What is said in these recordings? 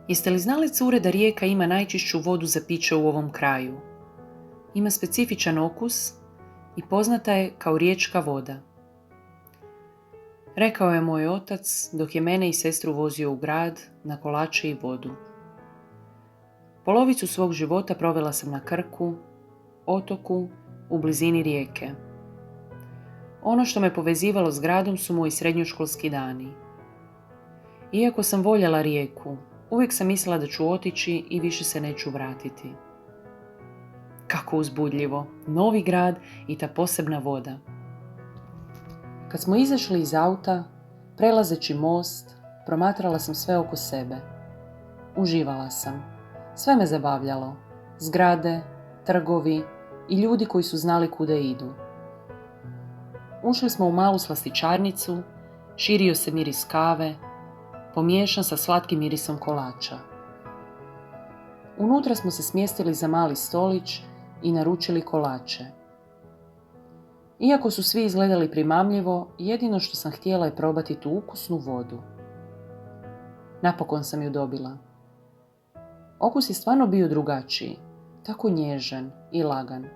Jeste li znali, cure, da rijeka ima najčišću vodu za piće u ovom kraju? Ima specifičan okus i poznata je kao riječka voda. Rekao je moj otac dok je mene i sestru vozio u grad na kolače i vodu. Polovicu svog života provela sam na Krku, otoku, u blizini rijeke. Ono što me povezivalo s gradom su moji srednjoškolski dani. Iako sam voljela rijeku, uvijek sam mislila da ću otići i više se neću vratiti. Kako uzbudljivo, novi grad i ta posebna voda. Kad smo izašli iz auta, prelazeći most, promatrala sam sve oko sebe. Uživala sam. Sve me zabavljalo. Zgrade, trgovi i ljudi koji su znali kuda idu. Ušli smo u malu slastičarnicu, širio se miris kave, pomiješan sa slatkim mirisom kolača. Unutra smo se smjestili za mali stolić i naručili kolače. Iako su svi izgledali primamljivo, jedino što sam htjela je probati tu ukusnu vodu. Napokon sam ju dobila. Okus je stvarno bio drugačiji, tako nježan i lagan.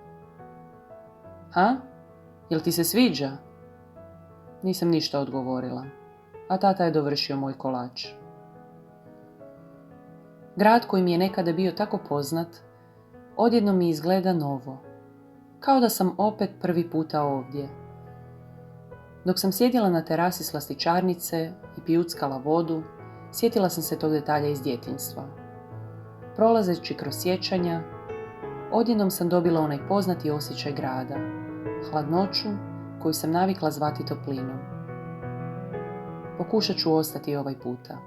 Ha? Jel ti se sviđa? Nisam ništa odgovorila, a tata je dovršio moj kolač. Grad koji mi je nekada bio tako poznat, odjednom mi izgleda novo, kao da sam opet prvi puta ovdje. Dok sam sjedila na terasi slastičarnice i pijuckala vodu, sjetila sam se tog detalja iz djetinjstva. Prolazeći kroz sjećanja, odjednom sam dobila onaj poznati osjećaj grada, hladnoću koju sam navikla zvati toplinom. Pokušat ću ostati ovaj puta.